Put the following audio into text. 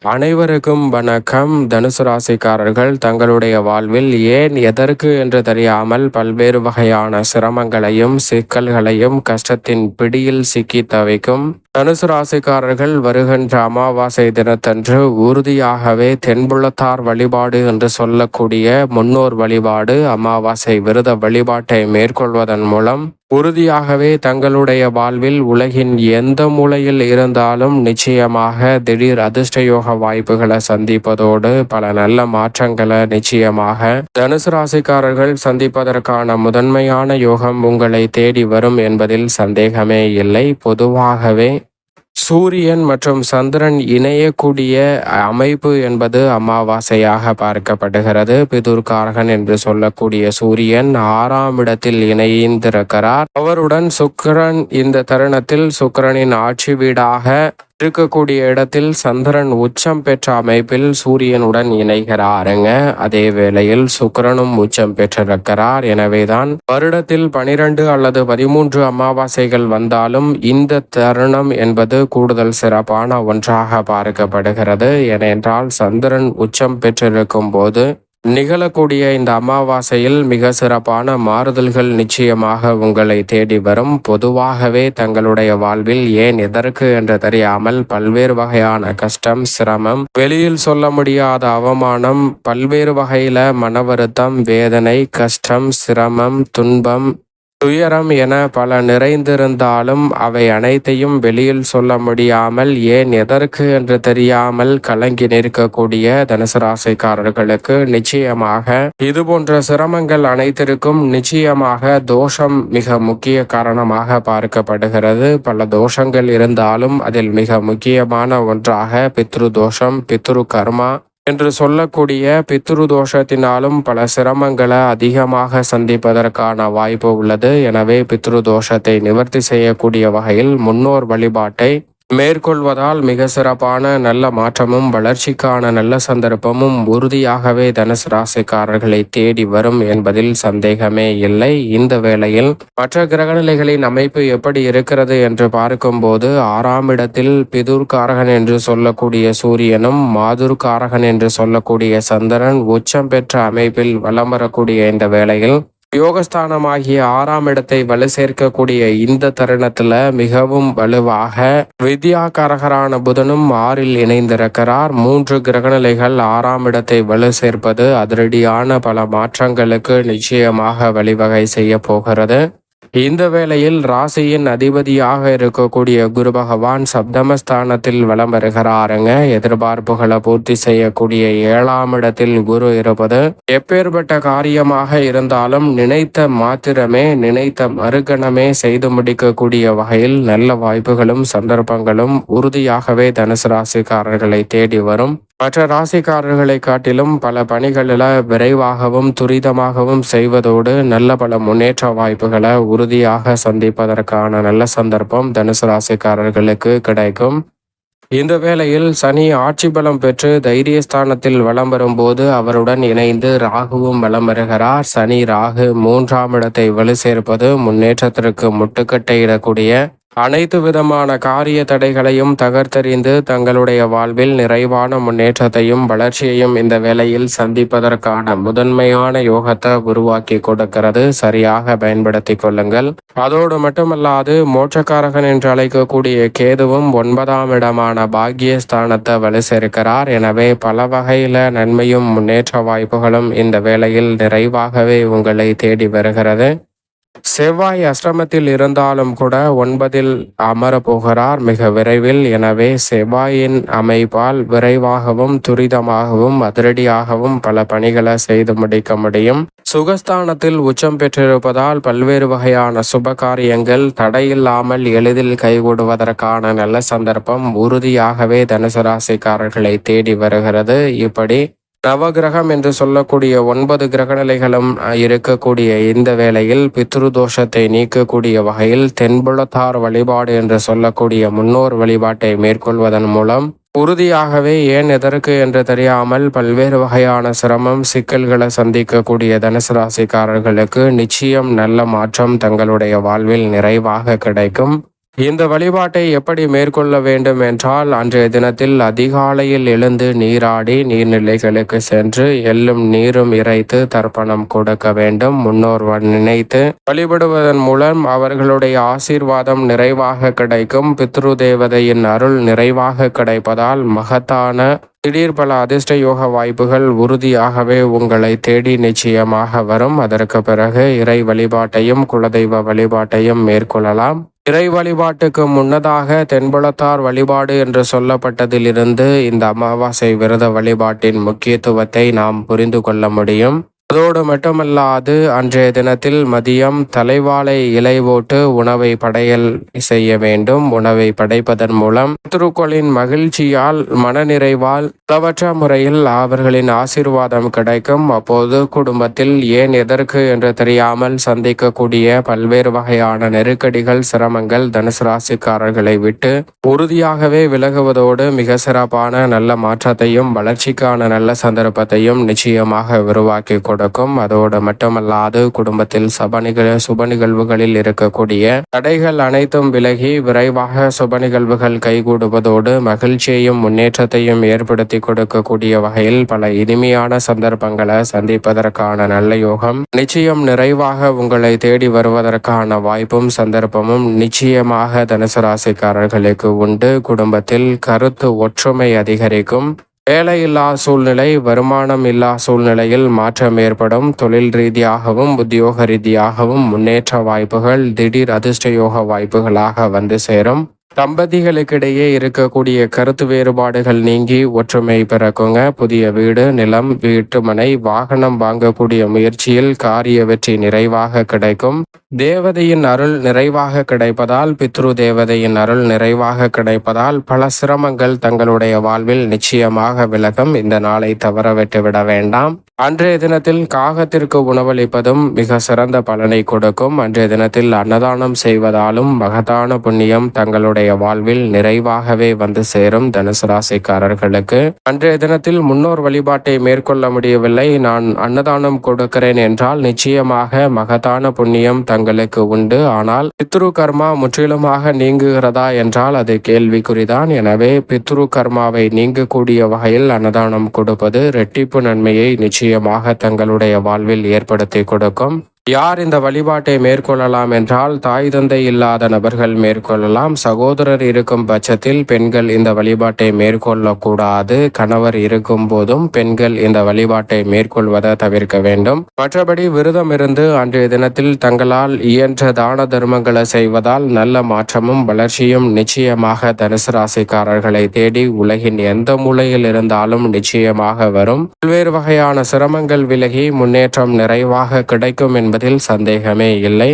அனைவருக்கும் வணக்கம். தனுசு ராசிக்காரர்கள் தங்களுடைய வாழ்வில் ஏன் எதற்கு என்று தெரியாமல் பல்வேறு வகையான சிரமங்களையும் சிக்கல்களையும் கஷ்டத்தின் பிடியில் சிக்கி தவிக்கும் தனுசு ராசிக்காரர்கள் வருகின்ற அமாவாசை தினத்தன்று உறுதியாகவே தென்புலத்தார் வழிபாடு என்று சொல்லக்கூடிய முன்னோர் வழிபாடு அமாவாசை விரத வழிபாட்டை மேற்கொள்வதன் மூலம் உறுதியாகவே தங்களுடைய வாழ்வில் உலகின் எந்த மூலையில் இருந்தாலும் நிச்சயமாக திடீர் அதிர்ஷ்டயோக வாய்ப்புகளை சந்திப்பதோடு பல நல்ல மாற்றங்களை நிச்சயமாக தனுசு ராசிக்காரர்கள் சந்திப்பதற்கான முதன்மையான யோகம் உங்களை தேடி வரும் என்பதில் சந்தேகமே இல்லை. பொதுவாகவே சூரியன் மற்றும் சந்திரன் இணையக்கூடிய அமைப்பு என்பது அமாவாசையாக பார்க்கப்படுகிறது. பிதுர்காரகன் என்று சொல்லக்கூடிய சூரியன் 6ஆம் இடத்தில் இணைந்திருக்கிறார். அவருடன் சுக்கிரன் இந்த தருணத்தில் சுக்கிரனின் ஆட்சி வீடாக இருக்கக்கூடிய இடத்தில் சந்திரன் உச்சம் பெற்ற அமைப்பில் சூரியனுடன் இணைகிறாருங்க. அதே வேளையில் சுக்கிரனும் உச்சம் பெற்றிருக்கிறார். எனவேதான் வருடத்தில் 12 அல்லது 13 அமாவாசைகள் வந்தாலும் இந்த தருணம் என்பது கூடுதல் சிறப்பான ஒன்றாக பார்க்கப்படுகிறது. ஏனென்றால் சந்திரன் உச்சம் பெற்றிருக்கும் போது நிகழக்கூடிய இந்த அமாவாசையில் மிக சிறப்பான மாறுதல்கள் நிச்சயமாக உங்களை தேடி வரும். பொதுவாகவே தங்களுடைய வாழ்வில் ஏன் எதற்கு என்று தெரியாமல் பல்வேறு வகையான கஷ்டம், சிரமம், வெளியில் சொல்ல முடியாத அவமானம், பல்வேறு வகையில மன வருத்தம், வேதனை, கஷ்டம், சிரமம், துன்பம், துயரம் என பல நிறைந்திருந்தாலும் அவை அனைத்தையும் வெளியில் சொல்ல முடியாமல் ஏன் எதற்கு என்று தெரியாமல் கலங்கி நிற்கக்கூடிய தனுசு ராசிக்காரர்களுக்கு நிச்சயமாக இது போன்ற சிரமங்கள் அனைத்திற்கும் நிச்சயமாக தோஷம் மிக முக்கிய காரணமாக பார்க்கப்படுகிறது. பல தோஷங்கள் இருந்தாலும் அதில் மிக முக்கியமான ஒன்றாக பித்ரு தோஷம், பித்ரு கர்மா என்று சொல்லக்கூடிய பித்ரு தோஷத்தினாலும் பல சிரமங்களை அதிகமாக சந்திப்பதற்கான வாய்ப்பு உள்ளது. எனவே பித்ரு தோஷத்தை நிவர்த்தி செய்யக்கூடிய வகையில் முன்னோர் வழிபாட்டை மேற்கொள்வதால் மிக சிறப்பான நல்ல மாற்றமும் வளர்ச்சிக்கான நல்ல சந்தர்ப்பமும் உறுதியாகவே தனுசு ராசிக்காரர்களை தேடி வரும் என்பதில் சந்தேகமே இல்லை. இந்த வேளையில் மற்ற கிரகநிலைகளின் அமைப்பு எப்படி இருக்கிறது என்று பார்க்கும்போது 6ஆம் இடத்தில் பிதுர்காரகன் என்று சொல்லக்கூடிய சூரியனும் மாதுர்காரகன் என்று சொல்லக்கூடிய சந்திரன் உச்சம் பெற்ற அமைப்பில் வலம் வரக்கூடிய இந்த வேளையில் யோகஸ்தானமாகிய 6ஆம் இடத்தை வலு சேர்க்கக்கூடிய இந்த தருணத்துல மிகவும் வலுவாக வித்யாகாரகரான புதனும் 6இல் இணைந்திருக்கிறார். 3 கிரகநிலைகள் 6ஆம் இடத்தை வலு சேர்ப்பது அதிரடியான பல மாற்றங்களுக்கு நிச்சயமாக வழிவகை செய்ய போகிறது. இந்த வேளையில் ராசியின் அதிபதியாக இருக்கக்கூடிய குரு பகவான் சப்தமஸ்தானத்தில் வலம் வருகிறாருங்க. எதிர்பார்ப்புகளை பூர்த்தி செய்யக்கூடிய 7ஆம் இடத்தில் குரு இருப்பது எப்பேற்பட்ட காரியமாக இருந்தாலும் நினைத்த மாத்திரமே, நினைத்த மறுகணமே செய்து முடிக்கக்கூடிய வகையில் நல்ல வாய்ப்புகளும் சந்தர்ப்பங்களும் உறுதியாகவே தனுசு ராசிக்காரர்களை தேடி வரும். மற்ற ராசிக்காரர்களை காட்டிலும் பல பணிகளில் விரைவாகவும் துரிதமாகவும் செய்வதோடு நல்ல பல முன்னேற்ற வாய்ப்புகளை உறுதியாக சந்திப்பதற்கான நல்ல சந்தர்ப்பம் தனுசு ராசிக்காரர்களுக்கு கிடைக்கும். இந்த வேளையில் சனி ஆட்சி பலம் பெற்று தைரியஸ்தானத்தில் வலம் வரும்போது அவருடன் இணைந்து ராகுவும் வலம் வருகிறார். சனி ராகு 3ஆம் இடத்தை வலு சேர்ப்பது முன்னேற்றத்திற்கு முட்டுக்கட்டையிடக்கூடிய அனைத்து விதமான காரிய தடைகளையும் தகர்த்தெறிந்து தங்களுடைய வாழ்வில் நிறைவான முன்னேற்றத்தையும் வளர்ச்சியையும் இந்த வேளையில் சந்திப்பதற்கான முதன்மையான யோகத்தை உருவாக்கி கொடுக்கிறது. சரியாக பயன்படுத்தி கொள்ளுங்கள். அதோடு மட்டுமல்லாது மோட்சக்காரகன் என்று அழைக்கக்கூடிய கேதுவும் 9ஆம் இடமான பாக்கியஸ்தானத்தை வலு சேர்க்கிறார். எனவே பல வகையில நன்மையும் முன்னேற்ற வாய்ப்புகளும் இந்த வேளையில் நிறைவாகவே உங்களை தேடி வருகிறது. செவ்வாய் அஷ்டமத்தில் இருந்தாலும் கூட 9இல் அமர போகிறார் மிக விரைவில். எனவே செவ்வாயின் அமைப்பால் விரைவாகவும் துரிதமாகவும் அதிரடியாகவும் பல பணிகளை செய்து முடிக்க முடியும். சுகஸ்தானத்தில் உச்சம் பெற்றிருப்பதால் பல்வேறு வகையான சுப காரியங்கள் தடையில்லாமல் எளிதில் கைகூடுவதற்கான நல்ல சந்தர்ப்பம் உறுதியாகவே தனுசு ராசிக்காரர்களை தேடி வருகிறது. இப்படி நவகிரகம் என்று சொல்லக்கூடிய 9 கிரகநிலைகளும் இருக்கக்கூடிய இந்த வேளையில் பித்ரு தோஷத்தை நீக்கக்கூடிய வகையில் தென்புலத்தார் வழிபாடு என்று சொல்லக்கூடிய முன்னோர் வழிபாட்டை மேற்கொள்வதன் மூலம் உறுதியாகவே ஏன் எதற்கு என்று தெரியாமல் பல்வேறு வகையான சிரமம் சிக்கல்களை சந்திக்கக்கூடிய தனுசு ராசிக்காரர்களுக்கு நிச்சயம் நல்ல மாற்றம் தங்களுடைய வாழ்வில் நிறைவாக கிடைக்கும். இந்த வழிபாட்டை எப்படி மேற்கொள்ள வேண்டும் என்றால், அன்றைய தினத்தில் அதிகாலையில் எழுந்து நீராடி நீர்நிலைகளுக்கு சென்று எள்ளும் நீரும் இறைத்து தர்ப்பணம் கொடுக்க வேண்டும். முன்னோர் நினைத்து வழிபடுவதன் மூலம் அவர்களுடைய ஆசீர்வாதம் நிறைவாக கிடைக்கும். பித்ரு தேவதையின் அருள் நிறைவாக கிடைப்பதால் மகத்தான திடீர் பல அதிர்ஷ்ட யோக வாய்ப்புகள் உறுதியாகவே உங்களை தேடி நிச்சயமாக வரும். அதற்கு பிறகு இறை வழிபாட்டையும் குலதெய்வ வழிபாட்டையும் மேற்கொள்ளலாம். இறை வழிபாட்டுக்கு முன்னதாக தென்புலத்தார் வழிபாடு என்று சொல்லப்பட்டதிலிருந்து இந்த அமாவாசை விரத வழிபாட்டின் முக்கியத்துவத்தை நாம் புரிந்து கொள்ள முடியும். அதோடு மட்டுமல்லாது அன்றைய தினத்தில் மதியம் தலைவாழை இலை போட்டு உணவை படையல் செய்ய வேண்டும். உணவை படைப்பதன் மூலம் பித்ருக்களின் மகிழ்ச்சியால் மனநிறைவால் அளவற்ற முறையில் அவர்களின் ஆசீர்வாதம் கிடைக்கும். அப்போது குடும்பத்தில் ஏன் எதற்கு என்று தெரியாமல் சந்திக்கக்கூடிய பல்வேறு வகையான நெருக்கடிகள் சிரமங்கள் தனுசு ராசிக்காரர்களை விட்டு உறுதியாகவே விலகுவதோடு மிக சிறப்பான நல்ல மாற்றத்தையும் வளர்ச்சிக்கான நல்ல சந்தர்ப்பத்தையும் நிச்சயமாக உருவாக்கி கொடுக்கும். அதோடு மட்டுமல்லாது குடும்பத்தில் சுப நிகழ்வுகளில் இருக்கக்கூடிய தடைகள் அனைத்தும் விலகி விரைவாக சுப நிகழ்வுகள் கைகூடுவதோடு மகிழ்ச்சியையும் முன்னேற்றத்தையும் ஏற்படுத்தி கொடுக்கக்கூடிய வகையில் பல இனிமையான சந்தர்ப்பங்களை சந்திப்பதற்கான நல்ல யோகம் நிச்சயம் நிறைவாக உங்களை தேடி வருவதற்கான வாய்ப்பும் சந்தர்ப்பமும் நிச்சயமாக தனுசு ராசிக்காரர்களுக்கு உண்டு. குடும்பத்தில் கருத்து ஒற்றுமை அதிகரிக்கும். வேலையில்லா சூழ்நிலை வருமானம் இல்லா சூழ்நிலையில் மாற்றம் ஏற்படும். தொழில் ரீதியாகவும் உத்தியோக ரீதியாகவும் முன்னேற்ற வாய்ப்புகள் திடீர் அதிர்ஷ்ட யோக வாய்ப்புகளாக வந்து சேரும். தம்பதிகளுக்கிடையே இருக்கக்கூடிய கருத்து வேறுபாடுகள் நீங்கி ஒற்றுமை பிறக்குங்க. புதிய வீடு நிலம் வீட்டுமனை வாகனம் வாங்கக்கூடிய முயற்சியில் காரிய வெற்றி நிறைவாக கிடைக்கும். தேவதையின் அருள் நிறைவாக கிடைப்பதால் பித்ரு தேவதையின் அருள் நிறைவாக கிடைப்பதால் பல சிரமங்கள் தங்களுடைய வாழ்வில் நிச்சயமாக விலகும். இந்த நாளை தவற விட்டுவிட வேண்டாம். அன்றைய தினத்தில் காகத்திற்கு உணவளிப்பதும் மிக சிறந்த பலனை கொடுக்கும். அன்றைய தினத்தில் அன்னதானம் செய்வதாலும் மகத்தான புண்ணியம் தங்களுடைய வாழ்வில் நிறைவாகவே வந்து சேரும். தனுசு ராசிக்காரர்களுக்கு அன்றைய தினத்தில் முன்னோர் வழிபாட்டை மேற்கொள்ள முடியவில்லை, நான் அன்னதானம் கொடுக்கிறேன் என்றால் நிச்சயமாக மகத்தான புண்ணியம் தங்களுக்கு உண்டு. ஆனால் பித்ரு கர்மா முற்றிலுமாக நீங்குகிறதா என்றால் அது கேள்விக்குறிதான். எனவே பித்ரு கர்மாவை நீங்கக்கூடிய வகையில் அன்னதானம் கொடுப்பது இரட்டிப்பு நன்மையை நிச்சயமாக தங்களுடைய வாழ்வில் ஏற்படுத்தி கொடுக்கும். யார் இந்த வழிபாட்டை மேற்கொள்ளலாம் என்றால் தாய் தந்தை இல்லாத நபர்கள் மேற்கொள்ளலாம். சகோதரர் இருக்கும் பட்சத்தில் பெண்கள் இந்த வழிபாட்டை மேற்கொள்ளக்கூடாது. கணவர் இருக்கும் போதும் பெண்கள் இந்த வழிபாட்டை மேற்கொள்வதை தவிர்க்க வேண்டும். மற்றபடி விரதம் இருந்து அன்றைய தினத்தில் தங்களால் இயன்ற தான தர்மங்களை செய்வதால் நல்ல மாற்றமும் வளர்ச்சியும் நிச்சயமாக தனுசு ராசிக்காரர்களை தேடி உலகின் எந்த மூலையில் இருந்தாலும் நிச்சயமாக வரும். பல்வேறு வகையான சிரமங்கள் விலகி முன்னேற்றம் நிறைவாக கிடைக்கும் என்பதில் சந்தேகமே இல்லை.